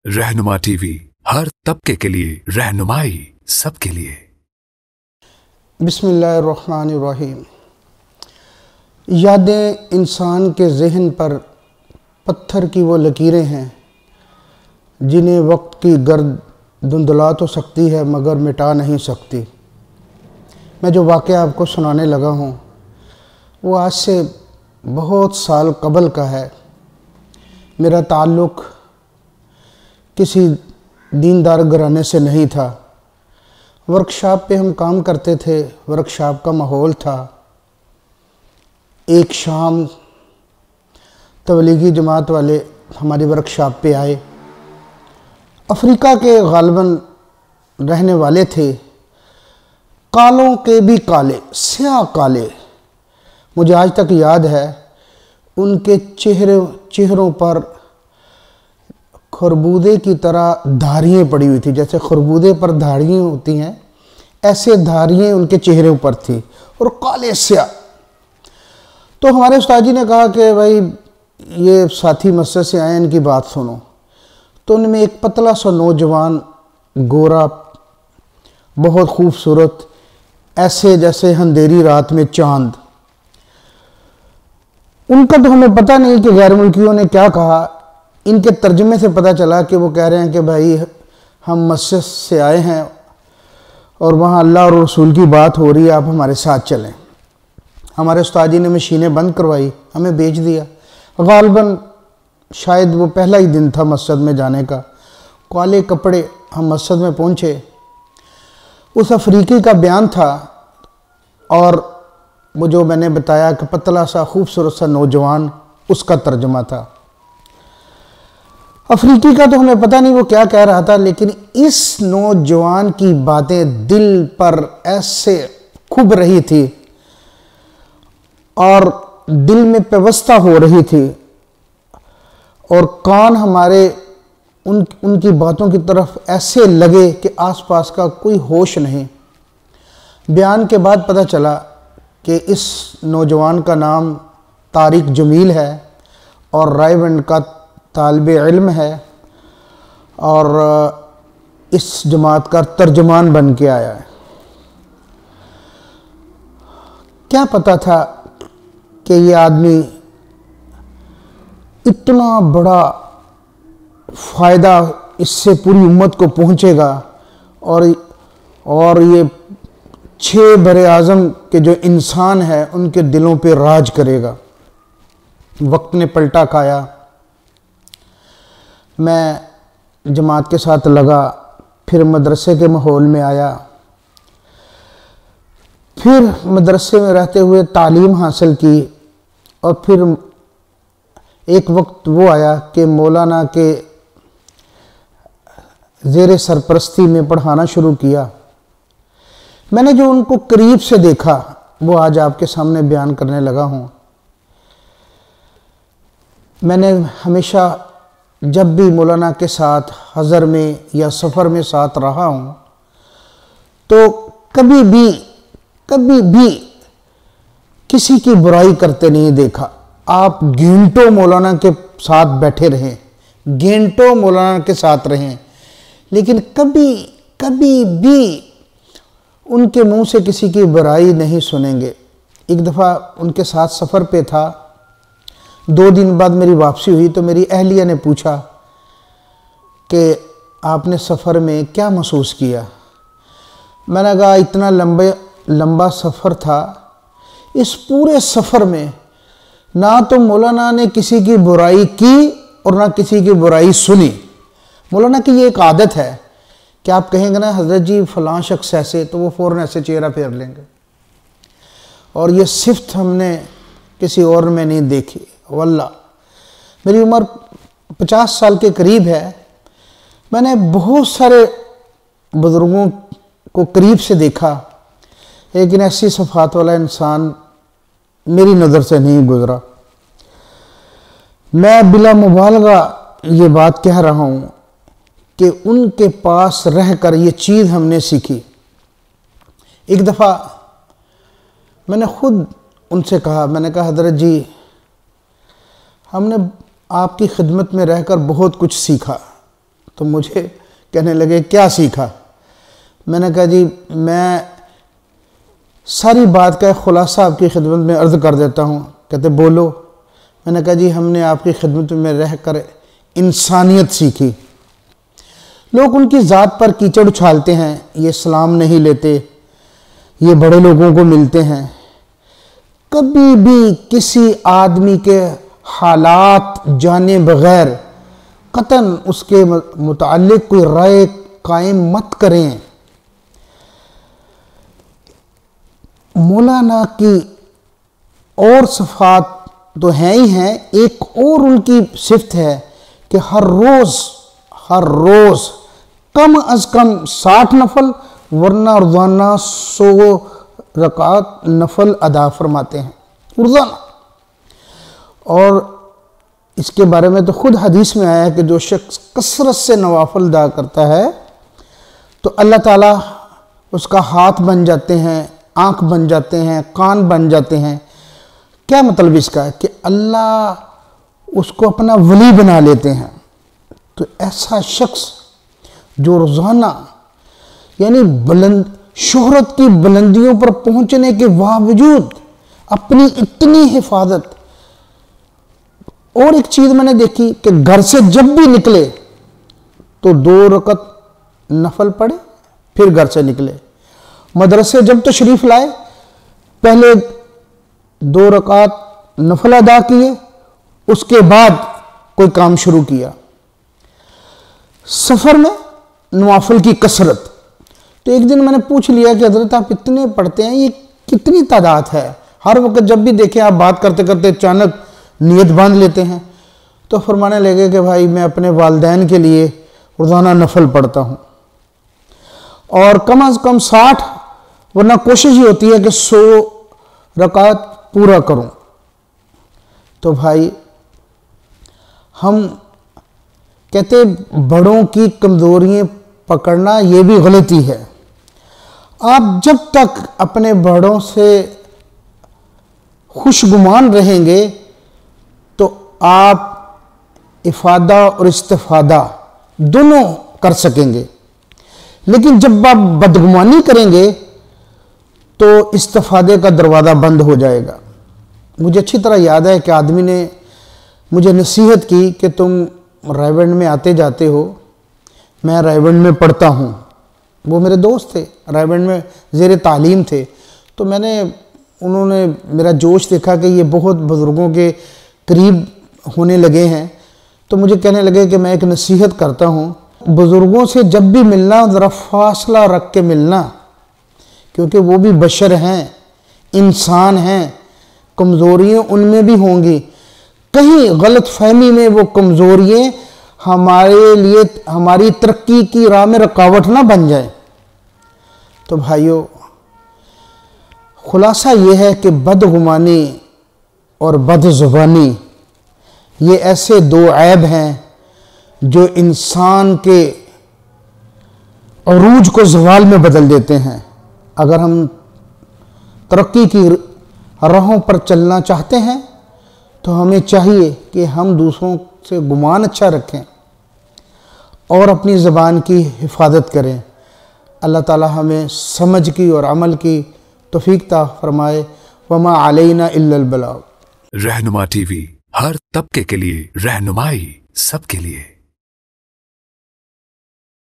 रहनुमा टीवी, हर तबके के लिए रहनुमाई, सबके लिए। बिस्मिल्लाहिर्रहमानिर्रहीम। यादें इंसान के ज़हन पर पत्थर की वो लकीरें हैं जिन्हें वक्त की गर्द धुंधला तो सकती है मगर मिटा नहीं सकती। मैं जो वाक़या आपको सुनाने लगा हूँ वो आज से बहुत साल कबल का है। मेरा ताल्लुक़ किसी दीनदार घराने से नहीं था। वर्कशॉप पे हम काम करते थे, वर्कशॉप का माहौल था। एक शाम तबलीगी जमात वाले हमारी वर्कशॉप पे आए। अफ्रीका के गालिबन रहने वाले थे, कालों के भी काले, स्याह काले। मुझे आज तक याद है उनके चेहरों पर खरबूदे की तरह धारियाँ पड़ी हुई थी। जैसे खरबूदे पर धारियाँ होती हैं, ऐसे धारियाँ उनके चेहरे पर थी और काले स्याह। तो हमारे उस्ताद जी ने कहा कि भाई ये साथी मस्जिद से आए, इनकी बात सुनो। तो उनमें एक पतला सा नौजवान, गोरा, बहुत खूबसूरत, ऐसे जैसे अंधेरी रात में चांद। उनका तो हमें पता नहीं कि गैर मुल्कियों ने क्या कहा। इनके तर्जुमे से पता चला कि वो कह रहे हैं कि भाई हम मस्जिद से आए हैं और वहाँ अल्लाह और रसूल की बात हो रही है, आप हमारे साथ चलें। हमारे उस्ताद जी ने मशीनें बंद करवाई, हमें भेज दिया। गालिबन शायद वो पहला ही दिन था मस्जिद में जाने का। काले कपड़े, हम मस्जिद में पहुँचे। उस अफ्रीकी का बयान था और वो जो मैंने बताया कि पतला सा खूबसूरत सा नौजवान, उसका तर्जुमा था। अफ्रीकी का तो हमें पता नहीं वो क्या कह रहा था, लेकिन इस नौजवान की बातें दिल पर ऐसे खुब रही थी और दिल में पेवस्ता हो रही थी और कान हमारे उनकी बातों की तरफ ऐसे लगे कि आसपास का कोई होश नहीं। बयान के बाद पता चला कि इस नौजवान का नाम तारिक जमील है और रायबंड का तालिबे इल्म है और इस जमात का तर्जुमान बन के आया है। क्या पता था कि ये आदमी इतना बड़ा फ़ायदा इससे पूरी उम्मत को पहुंचेगा और ये 6 बरे आज़म के जो इंसान है उनके दिलों पे राज करेगा। वक्त ने पलटा खाया। मैं जमात के साथ लगा, फिर मदरसे के माहौल में आया, फिर मदरसे में रहते हुए तालीम हासिल की और फिर एक वक्त वो आया कि मौलाना के ज़ेरे सरपरस्ती में पढ़ाना शुरू किया। मैंने जो उनको करीब से देखा वो आज आपके सामने बयान करने लगा हूँ। मैंने हमेशा जब भी मौलाना के साथ हज़र में या सफ़र में साथ रहा हूँ तो कभी भी किसी की बुराई करते नहीं देखा। आप घंटों मौलाना के साथ बैठे रहें, घंटों मौलाना के साथ रहें, लेकिन कभी भी उनके मुंह से किसी की बुराई नहीं सुनेंगे। एक दफ़ा उनके साथ सफ़र पे था, 2 दिन बाद मेरी वापसी हुई तो मेरी अहलिया ने पूछा कि आपने सफ़र में क्या महसूस किया। मैंने कहा इतना लंबा सफ़र था, इस पूरे सफ़र में ना तो मौलाना ने किसी की बुराई की और ना किसी की बुराई सुनी। मौलाना की ये एक आदत है कि आप कहेंगे ना हज़रत जी फ़लाँ शख्स ऐसे, तो वो फ़ौरन ऐसे चेहरा फेर लेंगे। और ये सिफ्त हमने किसी और में नहीं देखी। वल्लाह मेरी उम्र 50 साल के करीब है। मैंने बहुत सारे बुज़ुर्गों को करीब से देखा, लेकिन ऐसी सफ़ात वाला इंसान मेरी नज़र से नहीं गुज़रा। मैं बिला मुबालगा ये बात कह रहा हूँ कि उनके पास रहकर ये चीज़ हमने सीखी। एक दफ़ा मैंने ख़ुद उनसे कहा, मैंने कहा हज़रत जी हमने आपकी खिदमत में रहकर बहुत कुछ सीखा। तो मुझे कहने लगे क्या सीखा। मैंने कहा जी मैं सारी बात का खुलासा आपकी खिदमत में अर्ज़ कर देता हूँ। कहते बोलो। मैंने कहा जी हमने आपकी खिदमत में रह कर इंसानियत सीखी। लोग उनकी ज़ात पर कीचड़ उछालते हैं, ये सलाम नहीं लेते, ये बड़े लोगों को मिलते हैं। कभी भी किसी आदमी के हालात जाने बगैर कतन उसके मुताल्लिक कोई राय कायम मत करें। मौलाना की और सिफात तो हैं ही हैं, एक और उनकी सिफत है कि हर रोज़ कम अज़ कम 60 नफल वरना रोज़ाना 100 रकात नफल अदा फरमाते हैं रोज़ाना। और इसके बारे में तो खुद हदीस में आया है कि जो शख्स कसरत से नवाफिल अदा करता है तो अल्लाह ताला उसका हाथ बन जाते हैं, आँख बन जाते हैं, कान बन जाते हैं। क्या मतलब इसका है कि अल्लाह उसको अपना वली बना लेते हैं। तो ऐसा शख्स जो रोज़ाना यानी बुलंद शोहरत की बुलंदियों पर पहुंचने के बावजूद अपनी इतनी हिफाजत। और एक चीज़ मैंने देखी कि घर से जब भी निकले तो 2 रकत नफल पढ़े, फिर घर से निकले। मदरसे जब तशरीफ लाए पहले 2 रकात नफल अदा किए, उसके बाद कोई काम शुरू किया। सफ़र में नवाफिल की कसरत। तो एक दिन मैंने पूछ लिया कि हज़रत आप इतने पढ़ते हैं, ये कितनी तादाद है? हर वक्त जब भी देखें आप बात करते करते अचानक नियत बांध लेते हैं। तो फरमाने लगे कि भाई मैं अपने वालिदैन के लिए रोज़ाना नफल पढ़ता हूँ और कम अज़ कम 60 वरना कोशिश ही होती है कि 100 रकात पूरा करूँ। तो भाई हम कहते बड़ों की कमज़ोरियाँ पकड़ना ये भी गलती है। आप जब तक अपने बड़ों से खुशगुमान रहेंगे तो आप इफ़ादा और इस्तिफ़ादा दोनों कर सकेंगे। लेकिन जब आप बदगुमानी करेंगे तो इस्तिफ़ादे का दरवाज़ा बंद हो जाएगा। मुझे अच्छी तरह याद है कि आदमी ने मुझे नसीहत की कि तुम रायबंड में आते जाते हो, मैं रायबंड में पढ़ता हूँ। वो मेरे दोस्त थे, रायबंड में ज़ेर तालीम थे। तो उन्होंने मेरा जोश देखा कि ये बहुत बुज़ुर्गों के करीब होने लगे हैं। तो मुझे कहने लगे कि मैं एक नसीहत करता हूँ, बुज़ुर्गों से जब भी मिलना ज़रा फासला रख के मिलना, क्योंकि वो भी बशर हैं, इंसान हैं, कमज़ोरियाँ उनमें भी होंगी। कहीं गलत फहमी में वो कमज़ोरियाँ हमारे लिए हमारी तरक्की की राह में रुकावट ना बन जाए। तो भाइयों खुलासा ये है कि बदगुमानी और बदज़ुबानी ये ऐसे 2 ऐब हैं जो इंसान के अरूज को ज़वाल में बदल देते हैं। अगर हम तरक्की की राहों पर चलना चाहते हैं तो हमें चाहिए कि हम दूसरों से गुमान अच्छा रखें और अपनी ज़बान की हिफाजत करें। अल्लाह ताला हमें समझ की और अमल की तौफीक ता फरमाए। वमा अलैना इल्लल बलाग। रहनुमा टीवी, हर तबके के लिए रहनुमाई, सबके लिए।